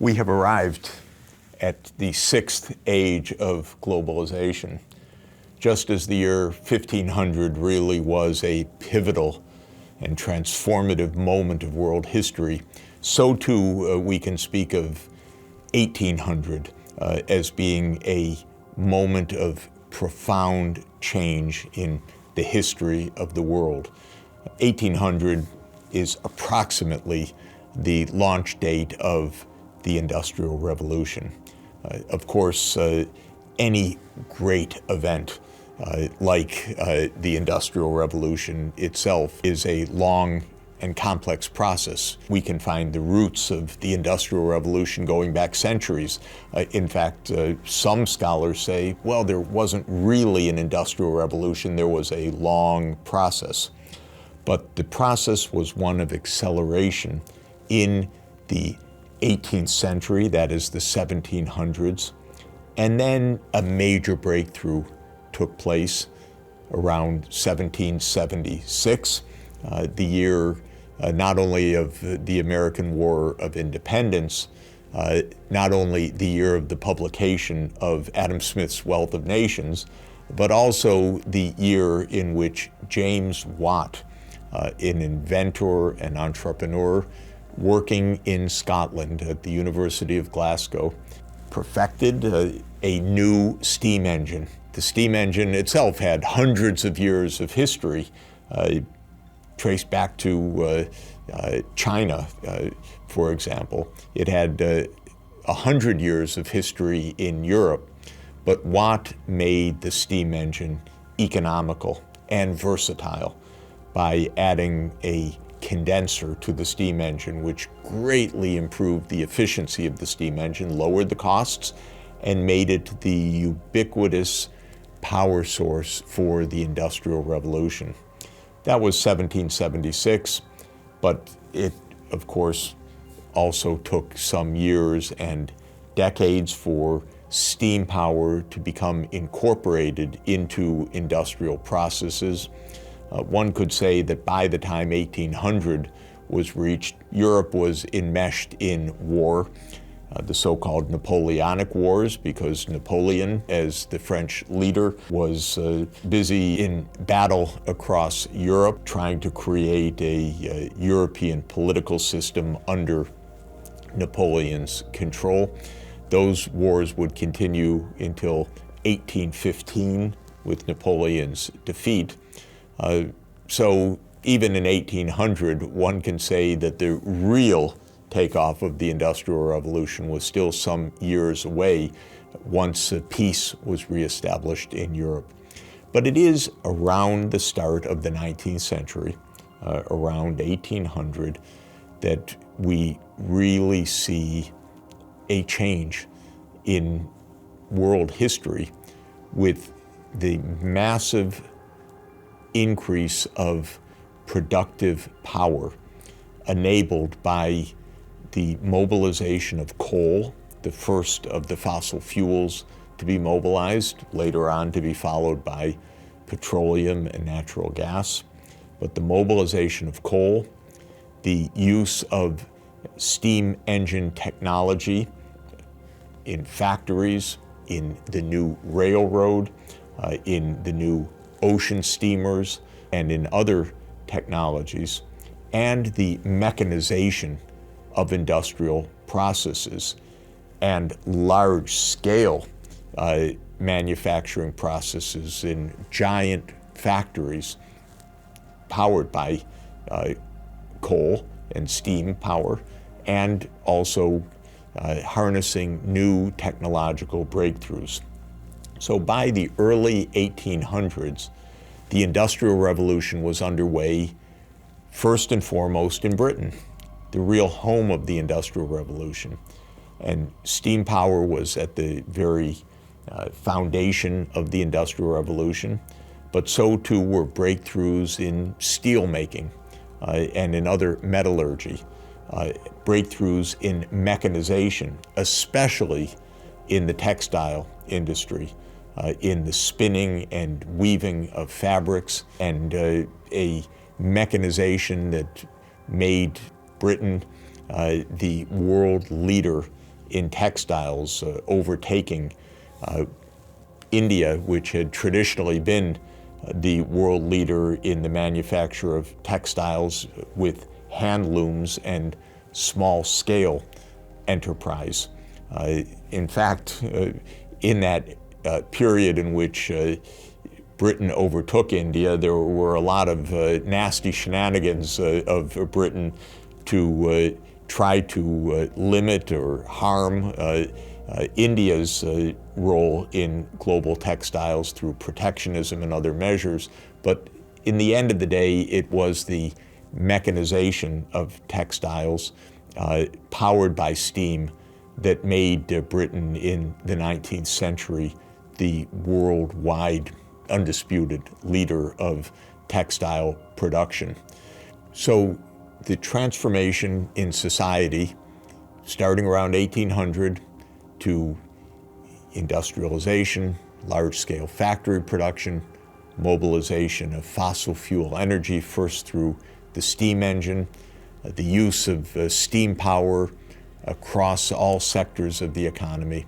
We have arrived at the sixth age of globalization. Just as the year 1500 really was a pivotal and transformative moment of world history, so too we can speak of 1800 as being a moment of profound change in the history of the world. 1800 is approximately the launch date of the Industrial Revolution. Of course, any great event like the Industrial Revolution itself is a long and complex process. We can find the roots of the Industrial Revolution going back centuries. In fact, some scholars say, well, there wasn't really an Industrial Revolution, there was a long process. But the process was one of acceleration in the 18th century, that is the 1700s, and then a major breakthrough took place around 1776, the year not only of the American War of Independence, not only the year of the publication of Adam Smith's Wealth of Nations, but also the year in which James Watt, an inventor and entrepreneur working in Scotland at the University of Glasgow, perfected a new steam engine. The steam engine itself had hundreds of years of history, traced back to China, for example. It had 100 years of history in Europe, but Watt made the steam engine economical and versatile by adding a condenser to the steam engine, which greatly improved the efficiency of the steam engine, lowered the costs, and made it the ubiquitous power source for the Industrial Revolution. That was 1776, but it, of course, also took some years and decades for steam power to become incorporated into industrial processes. One could say that by the time 1800 was reached, Europe was enmeshed in war, the so-called Napoleonic Wars, because Napoleon, as the French leader, was busy in battle across Europe, trying to create a European political system under Napoleon's control. Those wars would continue until 1815 with Napoleon's defeat. So even in 1800, one can say that the real takeoff of the Industrial Revolution was still some years away once peace was reestablished in Europe. But it is around the start of the 19th century, around 1800, that we really see a change in world history with the massive increase of productive power enabled by the mobilization of coal, the first of the fossil fuels to be mobilized, later on to be followed by petroleum and natural gas. But the mobilization of coal, the use of steam engine technology in factories, in the new railroad, in the new ocean steamers, and in other technologies, and the mechanization of industrial processes and large-scale manufacturing processes in giant factories powered by coal and steam power, and also harnessing new technological breakthroughs. So by the early 1800s, the Industrial Revolution was underway first and foremost in Britain, the real home of the Industrial Revolution. And steam power was at the very foundation of the Industrial Revolution, but so too were breakthroughs in steel making and in other metallurgy, breakthroughs in mechanization, especially in the textile industry, in the spinning and weaving of fabrics, and a mechanization that made Britain the world leader in textiles, overtaking India, which had traditionally been the world leader in the manufacture of textiles with hand looms and small-scale enterprise. In fact, in that period in which Britain overtook India, there were a lot of nasty shenanigans of Britain to try to limit or harm India's role in global textiles through protectionism and other measures. But in the end of the day, it was the mechanization of textiles powered by steam that made Britain in the 19th century the worldwide undisputed leader of textile production. So the transformation in society, starting around 1800 to industrialization, large-scale factory production, mobilization of fossil fuel energy, first through the steam engine, the use of steam power across all sectors of the economy,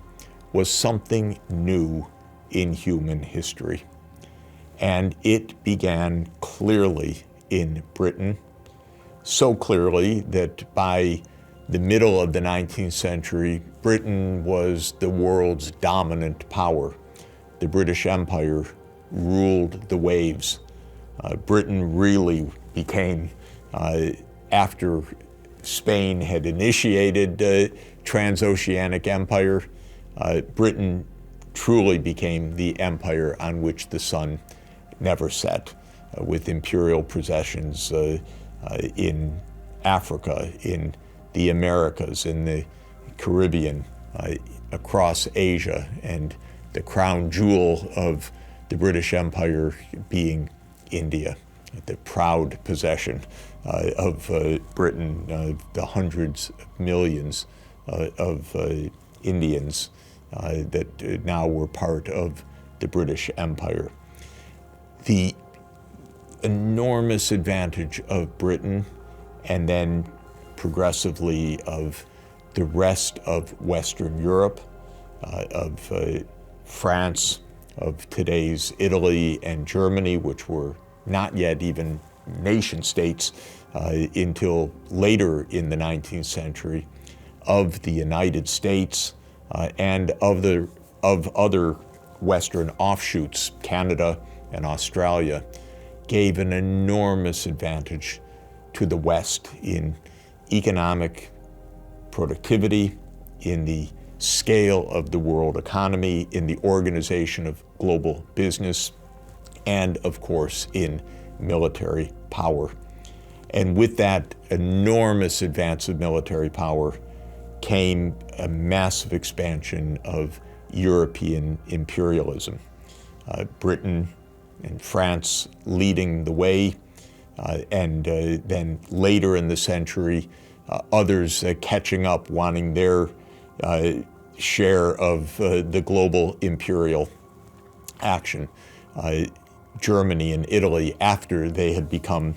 was something new in human history. And it began clearly in Britain, so clearly that by the middle of the 19th century, Britain was the world's dominant power. The British Empire ruled the waves. Britain really became, after Spain had initiated transoceanic empire, Britain truly became the empire on which the sun never set, with imperial possessions in Africa, in the Americas, in the Caribbean, across Asia, and the crown jewel of the British Empire being India, the proud possession of Britain, the hundreds of millions of Indians that now were part of the British Empire. The enormous advantage of Britain, and then progressively of the rest of Western Europe, of France, of today's Italy and Germany, which were not yet even nation states until later in the 19th century, of the United States, and of other Western offshoots, Canada and Australia, gave an enormous advantage to the West in economic productivity, in the scale of the world economy, in the organization of global business, and of course in military power. And with that enormous advance of military power came a massive expansion of European imperialism. Britain and France leading the way, and then later in the century, others catching up, wanting their share of the global imperial action. Germany and Italy, after they had become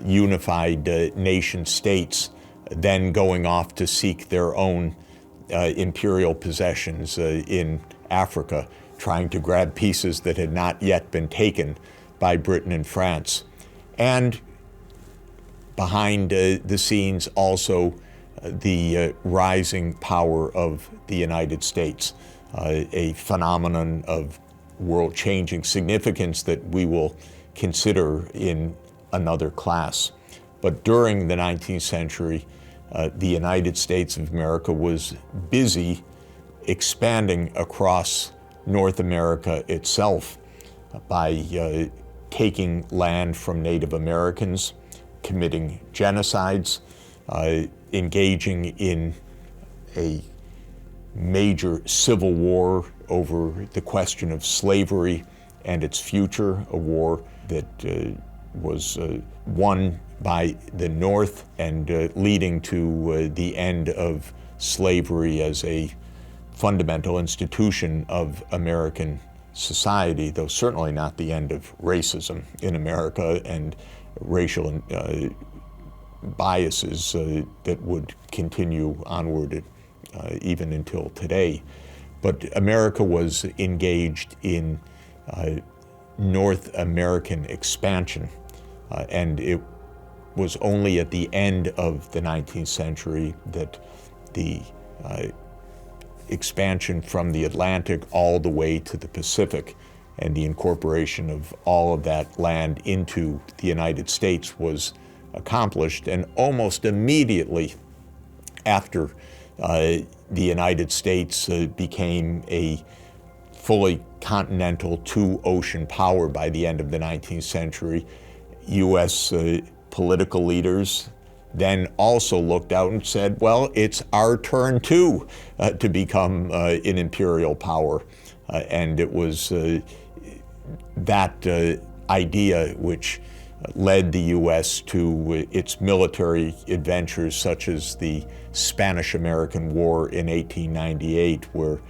unified nation states, then going off to seek their own imperial possessions in Africa, trying to grab pieces that had not yet been taken by Britain and France. And behind the scenes also the rising power of the United States, a phenomenon of world-changing significance that we will consider in another class. But during the 19th century, the United States of America was busy expanding across North America itself by taking land from Native Americans, committing genocides, engaging in a major civil war over the question of slavery and its future, a war that was won by the North and leading to the end of slavery as a fundamental institution of American society, though certainly not the end of racism in America and racial biases that would continue onward even until today. But America was engaged in North American expansion, and it was only at the end of the 19th century that the expansion from the Atlantic all the way to the Pacific and the incorporation of all of that land into the United States was accomplished. And almost immediately after the United States became a fully continental two-ocean power by the end of the 19th century, U.S. Political leaders then also looked out and said, well, it's our turn too to become an imperial power. And it was that idea which led the U.S. to its military adventures, such as the Spanish-American War in 1898, where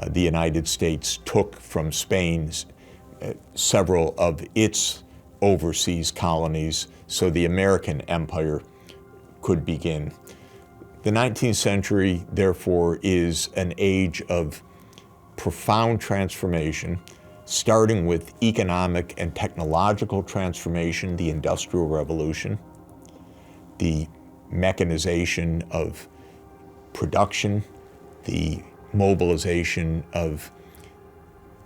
the United States took from Spain several of its overseas colonies so the American empire could begin. The 19th century, therefore, is an age of profound transformation, starting with economic and technological transformation, the Industrial Revolution, the mechanization of production, the mobilization of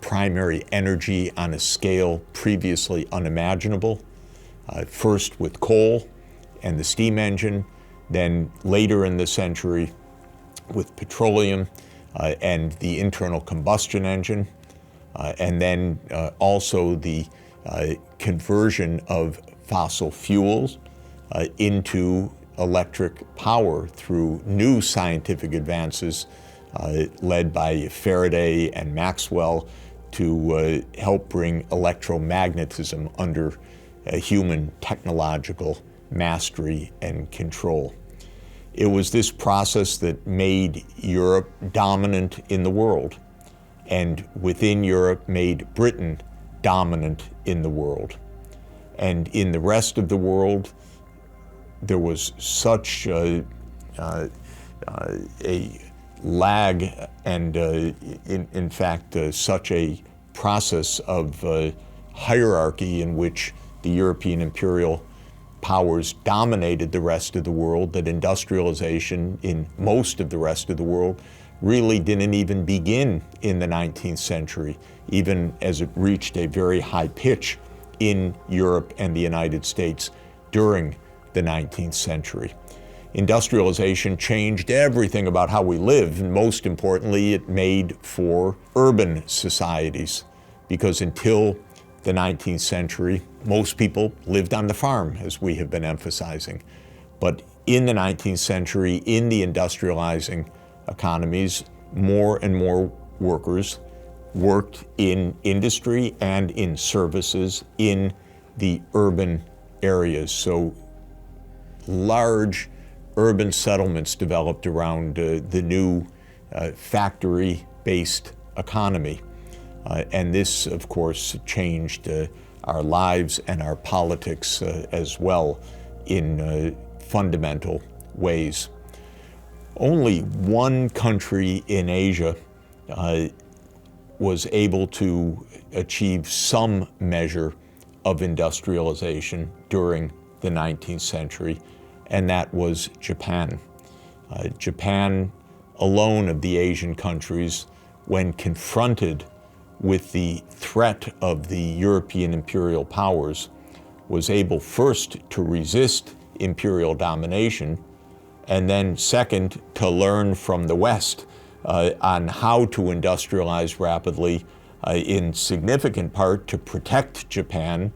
primary energy on a scale previously unimaginable, first with coal and the steam engine, then later in the century with petroleum and the internal combustion engine, and then also the conversion of fossil fuels into electric power through new scientific advances led by Faraday and Maxwell to help bring electromagnetism under human technological mastery and control. It was this process that made Europe dominant in the world, and within Europe made Britain dominant in the world. And in the rest of the world, there was such a lag and, in fact, such a process of hierarchy in which the European imperial powers dominated the rest of the world that industrialization in most of the rest of the world really didn't even begin in the 19th century, even as it reached a very high pitch in Europe and the United States during the 19th century. Industrialization changed everything about how we live, and most importantly, it made for urban societies, because until the 19th century, most people lived on the farm, as we have been emphasizing. But in the 19th century, in the industrializing economies, more and more workers worked in industry and in services in the urban areas. So large urban settlements developed around the new factory-based economy. And this, of course, changed our lives and our politics as well in fundamental ways. Only one country in Asia was able to achieve some measure of industrialization during the 19th century, and that was Japan. Japan alone of the Asian countries, when confronted with the threat of the European imperial powers, was able first to resist imperial domination, and then second, to learn from the West on how to industrialize rapidly, in significant part to protect Japan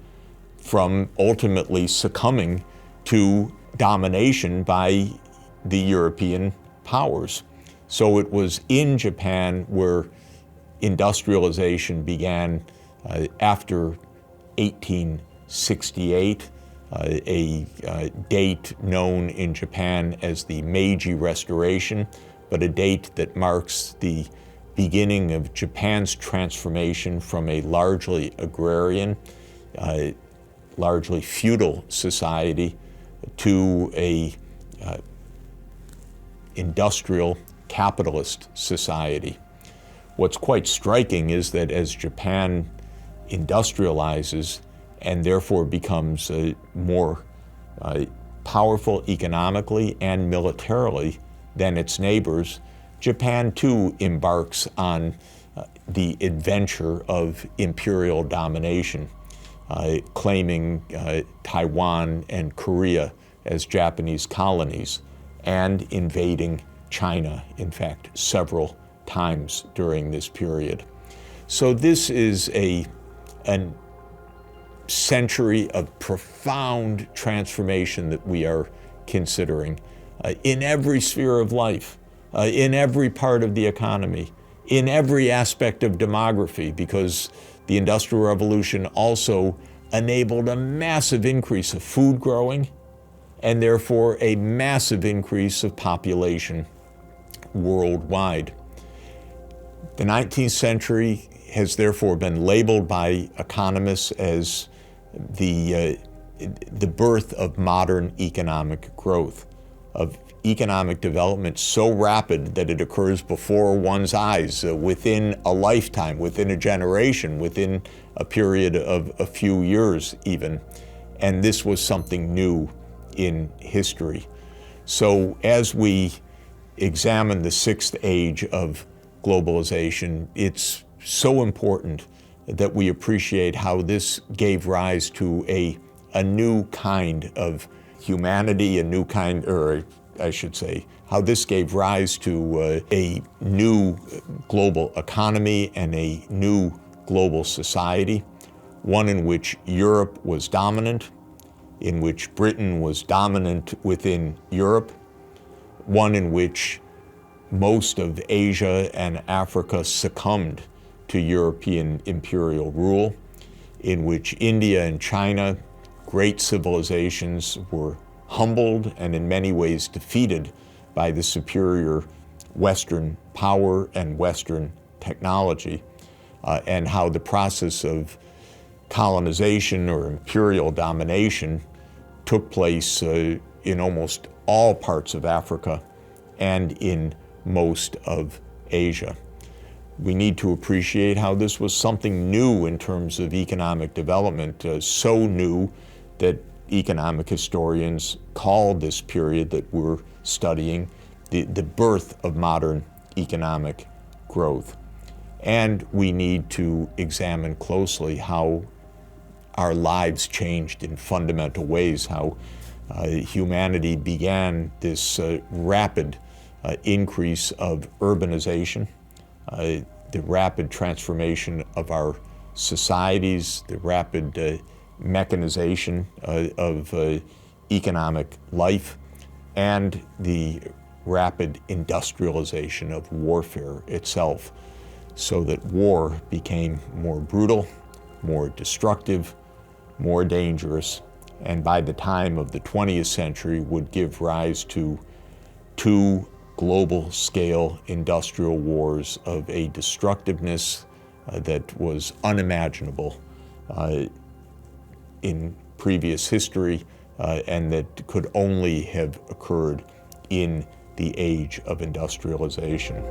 from ultimately succumbing to domination by the European powers. So it was in Japan where industrialization began after 1868, a date known in Japan as the Meiji Restoration, but a date that marks the beginning of Japan's transformation from a largely agrarian, largely feudal society to a industrial capitalist society. What's quite striking is that as Japan industrializes and therefore becomes more powerful economically and militarily than its neighbors, Japan too embarks on the adventure of imperial domination, claiming Taiwan and Korea as Japanese colonies and invading China, in fact, several times during this period. So this is a century of profound transformation that we are considering in every sphere of life, in every part of the economy, in every aspect of demography, because the Industrial Revolution also enabled a massive increase of food growing and therefore a massive increase of population worldwide. The 19th century has therefore been labeled by economists as the birth of modern economic growth, of economic development so rapid that it occurs before one's eyes, within a lifetime, within a generation, within a period of a few years even. And this was something new in history. So as we examine the sixth age of globalization, it's so important that we appreciate how this gave rise to a new kind of humanity, a new kind, or I should say, how this gave rise to a new global economy and a new global society, one in which Europe was dominant, in which Britain was dominant within Europe, one in which most of Asia and Africa succumbed to European imperial rule, in which India and China, great civilizations, were humbled and in many ways defeated by the superior Western power and Western technology, and how the process of colonization or imperial domination took place in almost all parts of Africa and in most of Asia. We need to appreciate how this was something new in terms of economic development, so new that economic historians call this period that we're studying the birth of modern economic growth. And we need to examine closely how our lives changed in fundamental ways, how humanity began this rapid increase of urbanization, the rapid transformation of our societies, the rapid mechanization of economic life, and the rapid industrialization of warfare itself, so that war became more brutal, more destructive, more dangerous, and by the time of the 20th century would give rise to two global-scale industrial wars of a destructiveness that was unimaginable in previous history, and that could only have occurred in the age of industrialization.